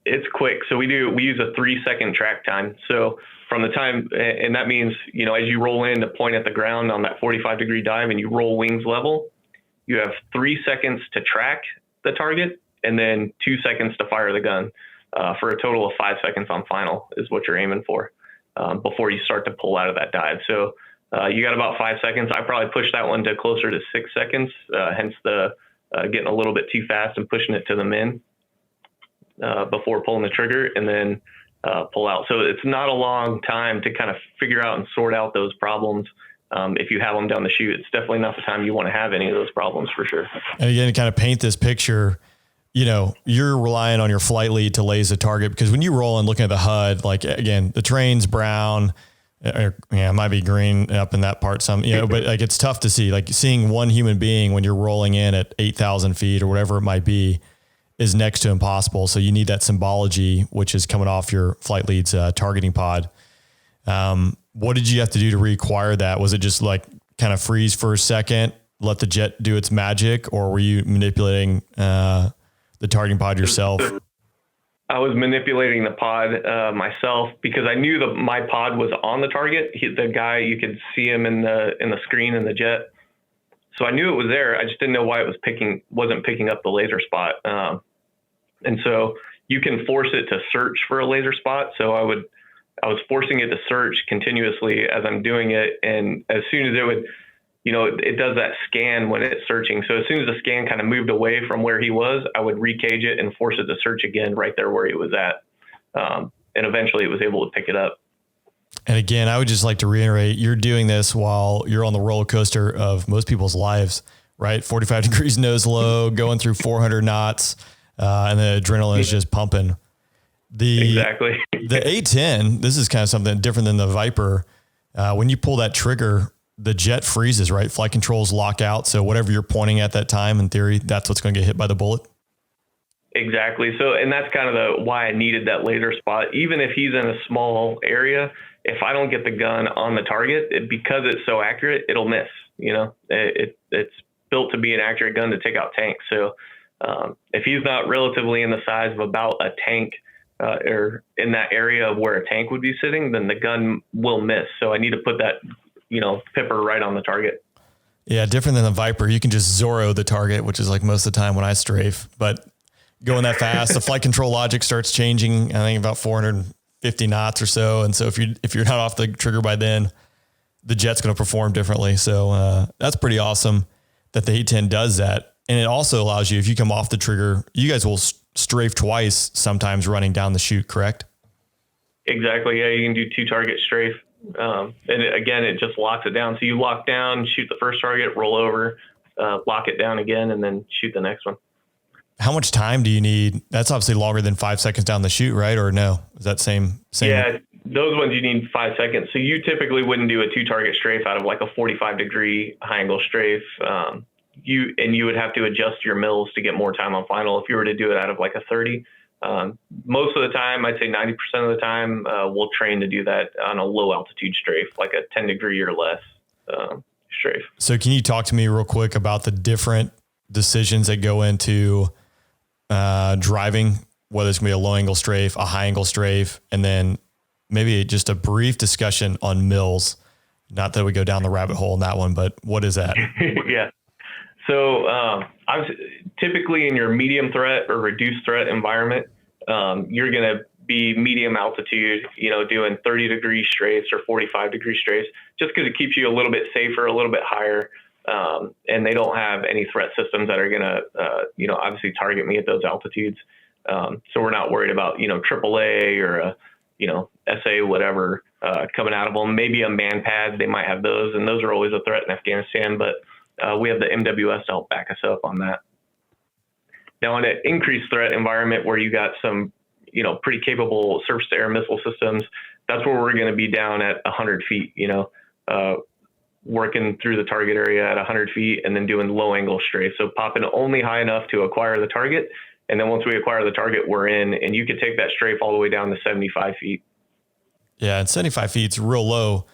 [SPEAKER 6] It's quick. So we use a 3-second track time. So from the time, and that means, as you roll in to point at the ground on that 45-degree dive and you roll wings level, you have 3 seconds to track the target and then 2 seconds to fire the gun, for a total of 5 seconds on final is what you're aiming for, before you start to pull out of that dive. So you got about 5 seconds. I probably pushed that one to closer to 6 seconds, hence the getting a little bit too fast and pushing it to the min before pulling the trigger, and then pull out. So it's not a long time to kind of figure out and sort out those problems. If you have them down the chute, it's definitely not the time you want to have any of those problems, for sure.
[SPEAKER 1] And again, to kind of paint this picture, you're relying on your flight lead to laze the target, because when you roll and looking at the HUD, again, the terrain's brown, or it might be green up in that part some, but it's tough to see, seeing one human being when you're rolling in at 8,000 feet or whatever it might be is next to impossible. So you need that symbology, which is coming off your flight lead's targeting pod. What did you have to do to reacquire that? Was it just kind of freeze for a second, let the jet do its magic, or were you manipulating the targeting pod yourself?
[SPEAKER 6] I was manipulating the pod myself, because I knew that my pod was on the target. The guy, you could see him in the screen in the jet. So I knew it was there. I just didn't know why it wasn't picking up the laser spot. And so you can force it to search for a laser spot. So I was forcing it to search continuously as I'm doing it. And as soon as it would, it does that scan when it's searching. So as soon as the scan kind of moved away from where he was, I would recage it and force it to search again right there where he was at. And eventually it was able to pick it up.
[SPEAKER 1] And again, I would just like to reiterate, you're doing this while you're on the roller coaster of most people's lives, right? 45 degrees nose low, going through 400 knots, and the adrenaline is just pumping.
[SPEAKER 6] Exactly.
[SPEAKER 1] The A-10, this is kind of something different than the Viper. When you pull that trigger, the jet freezes, right? Flight controls lock out. So whatever you're pointing at that time, in theory, that's what's going to get hit by the bullet.
[SPEAKER 6] Exactly. So, and that's kind of why I needed that laser spot. Even if he's in a small area, if I don't get the gun on the target, because it's so accurate, it'll miss. It's built to be an accurate gun to take out tanks. So if he's not relatively in the size of about a tank, or in that area of where a tank would be sitting, then the gun will miss. So I need to put that, pipper right on the target.
[SPEAKER 1] Yeah. Different than the Viper. You can just Zorro the target, which is most of the time when I strafe, but going that fast, the flight control logic starts changing, I think about 450 knots or so. And so if you're not off the trigger by then, the jet's going to perform differently. So that's pretty awesome that the A-10 does that. And it also allows you, if you come off the trigger, you guys will strafe twice, sometimes running down the chute, correct?
[SPEAKER 6] Exactly. Yeah, you can do 2 target strafe. And it just locks it down. So you lock down, shoot the first target, roll over, lock it down again, and then shoot the next one.
[SPEAKER 1] How much time do you need? That's obviously longer than 5 seconds down the chute, right? Or no? Is that same?
[SPEAKER 6] Yeah, those ones you need 5 seconds. So you typically wouldn't do a 2 target strafe out of a 45-degree high angle strafe. You would have to adjust your mills to get more time on final if you were to do it out of a 30. Most of the time, I'd say 90% of the time, we'll train to do that on a low altitude strafe, like a 10-degree or less strafe.
[SPEAKER 1] So can you talk to me real quick about the different decisions that go into driving, whether it's going to be a low angle strafe, a high angle strafe, and then maybe just a brief discussion on mills? Not that we go down the rabbit hole in that one, but what is that?
[SPEAKER 6] Yeah. So I was typically in your medium threat or reduced threat environment, you're going to be medium altitude, doing 30-degree strafes or 45-degree strafes, just because it keeps you a little bit safer, a little bit higher. And they don't have any threat systems that are going to, obviously target me at those altitudes. So we're not worried about, AAA or SA, whatever, coming out of them. Maybe a man pad, they might have those, and those are always a threat in Afghanistan, but we have the MWS to help back us up on that. Now, in an increased threat environment where you got some, pretty capable surface-to-air missile systems, that's where we're going to be down at 100 feet, working through the target area at 100 feet and then doing low-angle strafe. So popping only high enough to acquire the target, and then once we acquire the target, we're in, and you could take that strafe all the way down to 75 feet.
[SPEAKER 1] Yeah, and 75 feet is real low.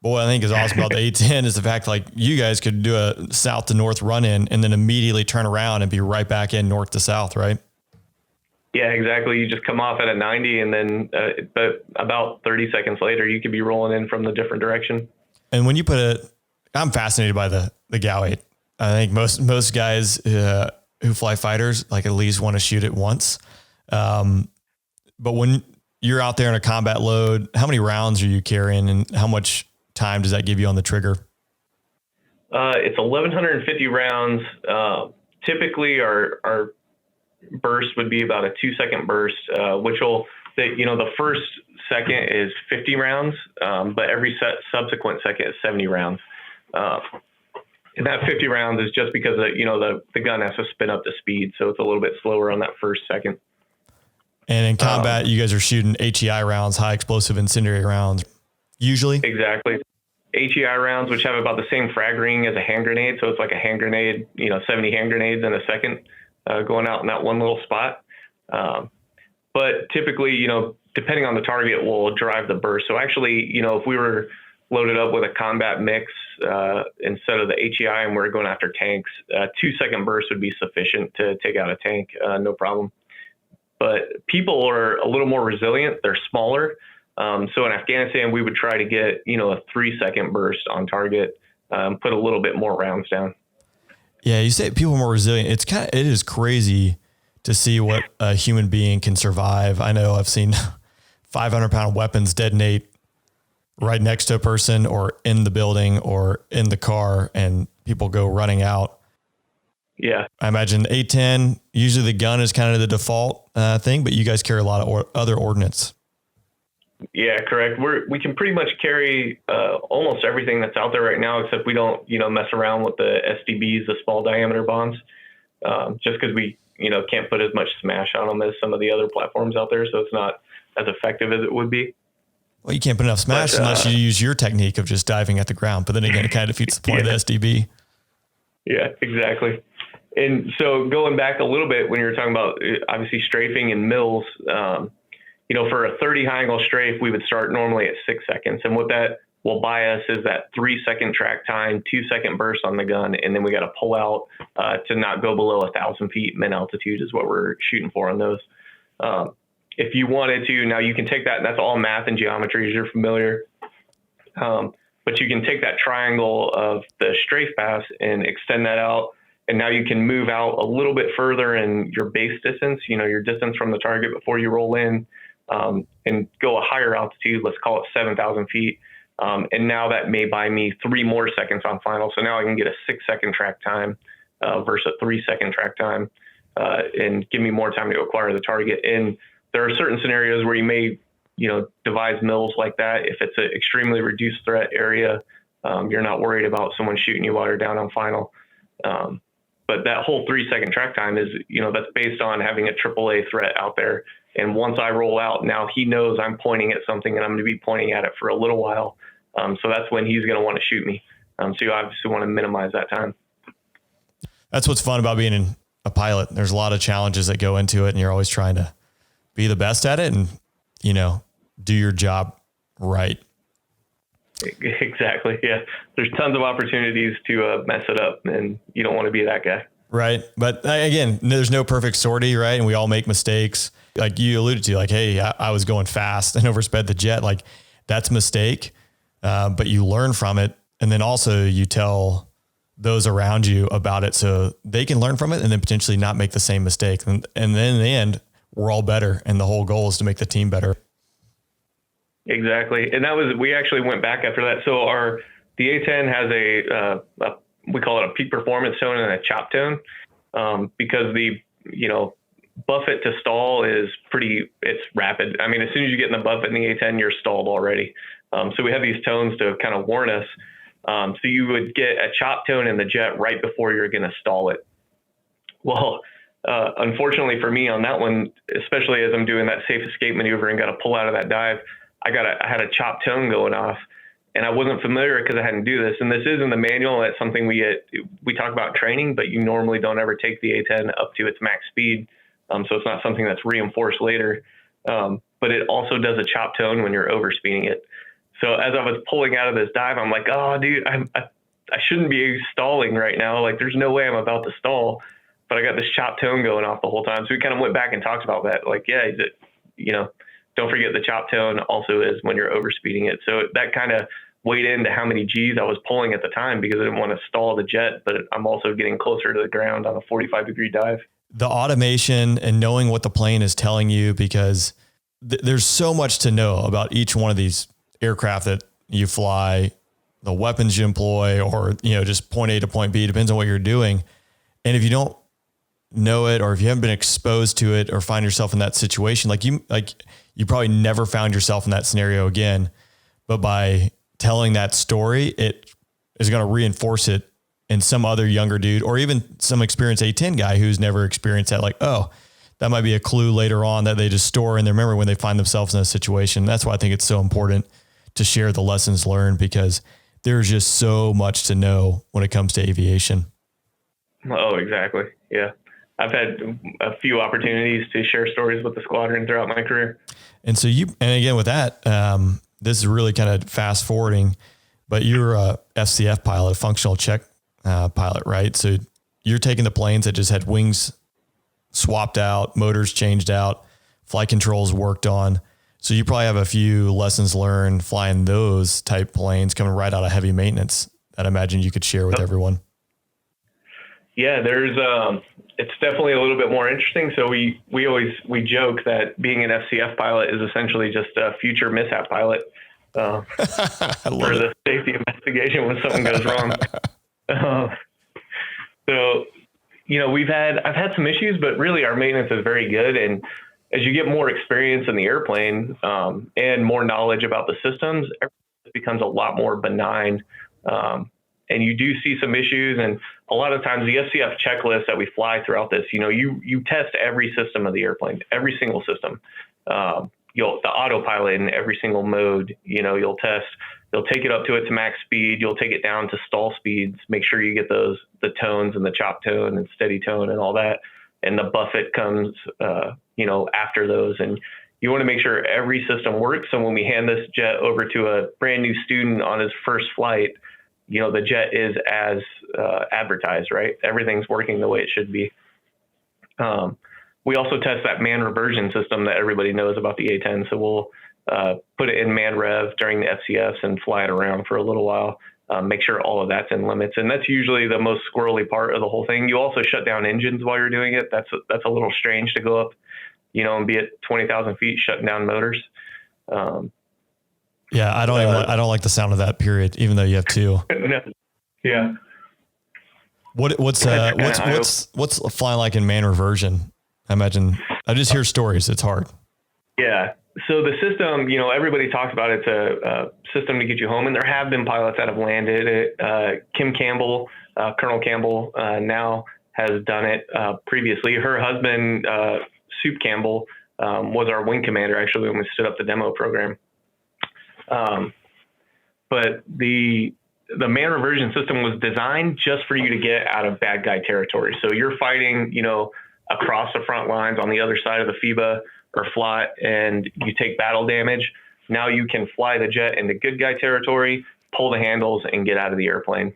[SPEAKER 1] Boy, I think is awesome about the A-10 is the fact like you guys could do a south to north run in and then immediately turn around and be right back in north to south, right?
[SPEAKER 6] Yeah, exactly. You just come off at a 90 and then but about 30 seconds later, you could be rolling in from the different direction.
[SPEAKER 1] And when you I'm fascinated by the GAU-8. I think most guys who fly fighters like at least want to shoot it once. But when you're out there in a combat load, how many rounds are you carrying and how much time does that give you on the trigger?
[SPEAKER 6] It's 1,150 rounds. Typically our burst would be about a 2-second burst, which will, the first second is 50 rounds, but every subsequent second is 70 rounds. And that 50 rounds is just because the gun has to spin up to speed, so it's a little bit slower on that first second.
[SPEAKER 1] And in combat, you guys are shooting HEI rounds, high explosive incendiary rounds, usually?
[SPEAKER 6] Exactly. HEI rounds, which have about the same frag ring as a hand grenade. So it's like a hand grenade, 70 hand grenades in a second going out in that one little spot. But typically, depending on the target, will drive the burst. So actually, if we were loaded up with a combat mix instead of the HEI and we're going after tanks, 2-second burst would be sufficient to take out a tank, no problem. But people are a little more resilient. They're smaller. So in Afghanistan, we would try to get, a 3-second burst on target, put a little bit more rounds down.
[SPEAKER 1] Yeah. You say people are more resilient. It is crazy to see what a human being can survive. I know I've seen 500-pound weapons detonate right next to a person or in the building or in the car and people go running out.
[SPEAKER 6] Yeah.
[SPEAKER 1] I imagine A-10, usually the gun is kind of the default thing, but you guys carry a lot of other ordnance.
[SPEAKER 6] Yeah, correct. We can pretty much carry almost everything that's out there right now, except we don't, mess around with the SDBs, the small diameter bombs, just because we, can't put as much smash on them as some of the other platforms out there. So it's not as effective as it would be.
[SPEAKER 1] Well, you can't put enough smash unless you use your technique of just diving at the ground. But then again, it kind of defeats the point of the SDB.
[SPEAKER 6] Yeah, exactly. And so going back a little bit when you were talking about obviously strafing and mills, for a 30 high angle strafe, we would start normally at 6 seconds. And what that will buy us is that 3-second track time, 2-second burst on the gun. And then we got to pull out to not go below 1,000 feet min altitude is what we're shooting for on those. If you wanted to, now you can take that, and that's all math and geometry as you're familiar. But you can take that triangle of the strafe pass and extend that out. And now you can move out a little bit further in your base distance, your distance from the target before you roll in, and go a higher altitude, let's call it 7,000 feet. And now that may buy me 3 more seconds on final. So now I can get a 6-second track time versus a 3-second track time and give me more time to acquire the target. And there are certain scenarios where you may, devise mills like that. If it's an extremely reduced threat area, you're not worried about someone shooting you while you're down on final. But that whole 3-second track time is, that's based on having a AAA threat out there. And once I roll out, now he knows I'm pointing at something and I'm going to be pointing at it for a little while. So that's when he's going to want to shoot me. So you obviously want to minimize that time.
[SPEAKER 1] That's what's fun about being a pilot. There's a lot of challenges that go into it and you're always trying to be the best at it and, do your job right.
[SPEAKER 6] Exactly. Yeah. There's tons of opportunities to mess it up and you don't want to be that guy.
[SPEAKER 1] Right. But again, there's no perfect sortie, right? And we all make mistakes. Like you alluded to, like, hey, I was going fast and oversped the jet. Like that's a mistake. But you learn from it. And then also you tell those around you about it so they can learn from it and then potentially not make the same mistake. And then in the end, we're all better. And the whole goal is to make the team better.
[SPEAKER 6] Exactly. And we actually went back after that. So the A-10 has we call it a peak performance tone and a chop tone, because buffet to stall it's rapid. I mean, as soon as you get in the buffet in the A-10, you're stalled already. So we have these tones to kind of warn us. So you would get a chop tone in the jet right before you're going to stall it. Well, unfortunately for me on that one, especially as I'm doing that safe escape maneuver and got to pull out of that dive, I had a chop tone going off, and I wasn't familiar because I hadn't do this. And this is in the manual. That's something we talk about training, but you normally don't ever take the A-10 up to its max speed. So it's not something that's reinforced later. But it also does a chop tone when you're overspeeding it. So as I was pulling out of this dive, I'm like, oh, dude, I shouldn't be stalling right now. Like, there's no way I'm about to stall. But I got this chop tone going off the whole time. So we kind of went back and talked about that. Like, yeah, don't forget the chop tone also is when you're overspeeding it. So that kind of weighed into how many G's I was pulling at the time because I didn't want to stall the jet, but I'm also getting closer to the ground on a 45-degree dive.
[SPEAKER 1] The automation and knowing what the plane is telling you, because there's so much to know about each one of these aircraft that you fly, the weapons you employ, or, just point A to point B, depends on what you're doing. And if you don't know it, or if you haven't been exposed to it or find yourself in that situation, you probably never found yourself in that scenario again. But by telling that story, it is going to reinforce it in some other younger dude, or even some experienced A-10 guy who's never experienced that. Like, oh, that might be a clue later on that they just store in their memory when they find themselves in a situation. That's why I think it's so important to share the lessons learned, because there's just so much to know when it comes to aviation. Oh,
[SPEAKER 6] exactly. Yeah. I've had a few opportunities to share stories with the squadron throughout my career.
[SPEAKER 1] And so and again, with that, this is really kind of fast forwarding, but you're a FCF pilot, a functional check pilot, right? So you're taking the planes that just had wings swapped out, motors changed out, flight controls worked on. So you probably have a few lessons learned flying those type planes coming right out of heavy maintenance that I imagine you could share with everyone.
[SPEAKER 6] Yeah, it's definitely a little bit more interesting. So we joke that being an FCF pilot is essentially just a future mishap pilot for the safety investigation when something goes wrong. So, I've had some issues, but really our maintenance is very good. And as you get more experience in the airplane and more knowledge about the systems, it becomes a lot more benign. And you do see some issues. And a lot of times the FCF checklist that we fly throughout this, you test every system of the airplane, every single system. The autopilot in every single mode, you'll take it up to its max speed. You'll take it down to stall speeds. Make sure you get the tones and the chop tone and steady tone and all that. And the buffet comes, after those. And you want to make sure every system works. So when we hand this jet over to a brand new student on his first flight, the jet is as advertised, right? Everything's working the way it should be. We also test that man reversion system that everybody knows about the A-10. So we'll put it in man rev during the FCS and fly it around for a little while, make sure all of that's in limits. And that's usually the most squirrely part of the whole thing. You also shut down engines while you're doing it. That's a little strange to go up, and be at 20,000 feet shutting down motors.
[SPEAKER 1] Yeah, I don't like the sound of that, period, even though you have two.
[SPEAKER 6] No. Yeah.
[SPEAKER 1] What's flying like in man reversion? I imagine I just hear stories. It's hard.
[SPEAKER 6] Yeah. So the system, everybody talks about it's a system to get you home, and there have been pilots that have landed it. Kim Campbell, Colonel Campbell, now has done it previously. Her husband, Soup Campbell, was our wing commander actually when we stood up the demo program. But the man reversion system was designed just for you to get out of bad guy territory. So you're fighting, across the front lines on the other side of the FIBA or FLOT, and you take battle damage. Now you can fly the jet into good guy territory, pull the handles, and get out of the airplane.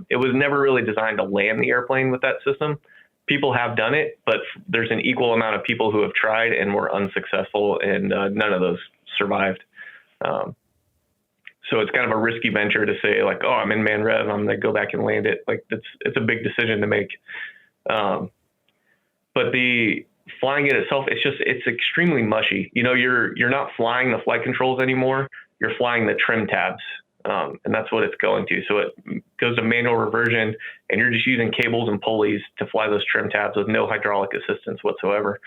[SPEAKER 6] It was never really designed to land the airplane with that system. People have done it, but there's an equal amount of people who have tried and were unsuccessful, and none of those survived. So it's kind of a risky venture to say like, oh, I'm in man rev, I'm going to go back and land it. Like it's a big decision to make. But the flying it itself, it's extremely mushy. You're not flying the flight controls anymore. You're flying the trim tabs. And that's what it's going to. So it goes to manual reversion, and you're just using cables and pulleys to fly those trim tabs with no hydraulic assistance whatsoever.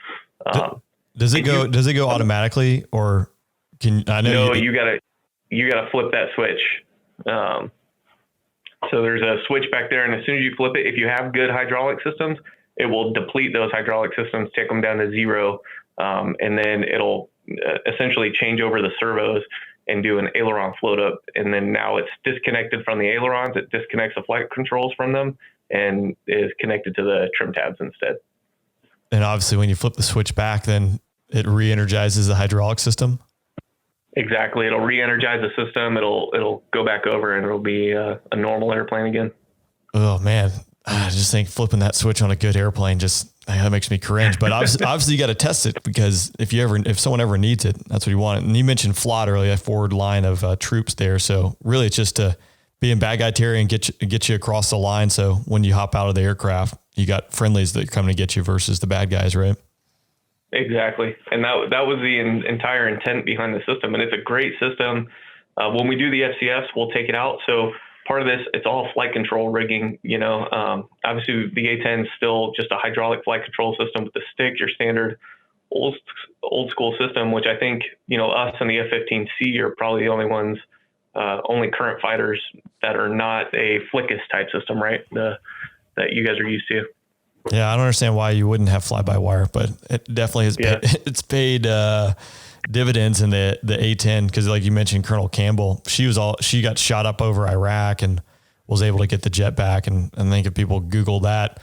[SPEAKER 1] Does it go automatically, or
[SPEAKER 6] you gotta flip that switch. So there's a switch back there, and as soon as you flip it, if you have good hydraulic systems, it will deplete those hydraulic systems, take them down to zero, and then it'll essentially change over the servos and do an aileron float up. And then now it's disconnected from the ailerons. It disconnects the flight controls from them and is connected to the trim tabs instead.
[SPEAKER 1] And obviously when you flip the switch back, then it re-energizes the hydraulic system.
[SPEAKER 6] Exactly. It'll re-energize the system. It'll go back over and it'll be a normal airplane again.
[SPEAKER 1] Oh man. I just think flipping that switch on a good airplane that makes me cringe. But obviously you got to test it, because if someone ever needs it, that's what you want. And you mentioned FLOT earlier, a forward line of troops there. So really it's just to be in bad guy territory and get you across the line. So when you hop out of the aircraft, you got friendlies that are coming to get you versus the bad guys, right?
[SPEAKER 6] Exactly. And that was the entire intent behind the system. And it's a great system. When we do the FCS, we'll take it out. So part of this, it's all flight control rigging, obviously the A-10 is still just a hydraulic flight control system with the stick, your standard old school system, which I think, us and the F-15C are probably the only ones, only current fighters that are not a Flickus type system, right? That you guys are used to.
[SPEAKER 1] Yeah. I don't understand why you wouldn't have fly-by-wire, but it definitely has it's paid dividends in the A-10, because like you mentioned, Colonel Campbell, she got shot up over Iraq and was able to get the jet back. And I think if people Google that,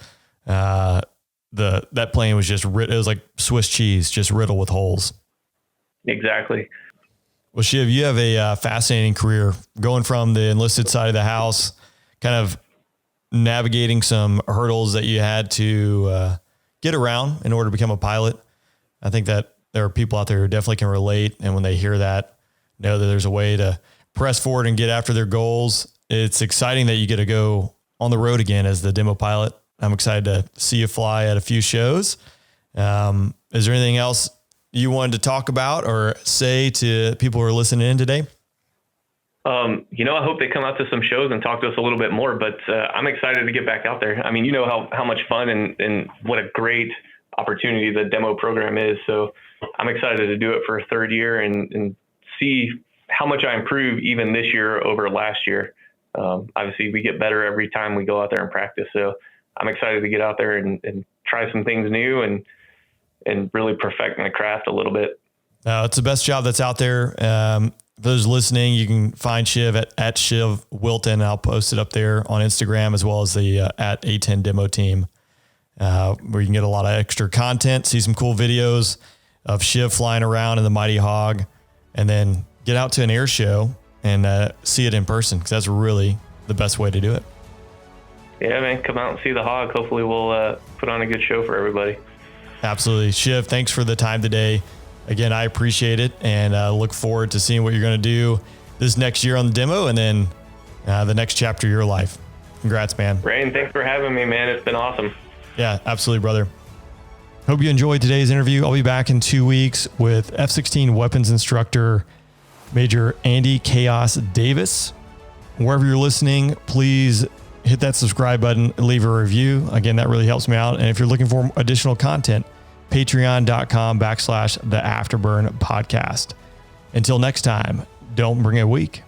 [SPEAKER 1] that plane was it was like Swiss cheese, just riddled with holes.
[SPEAKER 6] Exactly.
[SPEAKER 1] Well, Shiv, you have a fascinating career, going from the enlisted side of the house, kind of navigating some hurdles that you had to get around in order to become a pilot. I think that there are people out there who definitely can relate. And when they hear that, know that there's a way to press forward and get after their goals. It's exciting that you get to go on the road again as the demo pilot. I'm excited to see you fly at a few shows. Is there anything else you wanted to talk about or say to people who are listening in today?
[SPEAKER 6] I hope they come out to some shows and talk to us a little bit more, but I'm excited to get back out there. I mean, how much fun and what a great opportunity the demo program is. So I'm excited to do it for a third year and see how much I improve even this year over last year. Obviously we get better every time we go out there and practice. So I'm excited to get out there and try some things new and really perfect my craft a little bit.
[SPEAKER 1] It's the best job that's out there. For those listening, you can find Shiv at ShiV Wilton. I'll post it up there on Instagram, as well as the at A-10 demo team, where you can get a lot of extra content, see some cool videos of Shiv flying around in the mighty Hawg, and then get out to an air show and see it in person, because that's really the best way to do it.
[SPEAKER 6] Yeah, man, come out and see the Hawg. Hopefully we'll put on a good show for everybody.
[SPEAKER 1] Absolutely. Shiv, thanks for the time today. Again, I appreciate it, and look forward to seeing what you're going to do this next year on the demo, and then the next chapter of your life. Congrats, man.
[SPEAKER 6] Rain, thanks for having me, man. It's been awesome.
[SPEAKER 1] Yeah, absolutely, brother. Hope you enjoyed today's interview. I'll be back in 2 weeks with F-16 weapons instructor, Major Andy Chaos Davis. Wherever you're listening, please hit that subscribe button and leave a review. Again, that really helps me out. And if you're looking for additional content, patreon.com/the Afterburn podcast. Until next time, don't bring a week.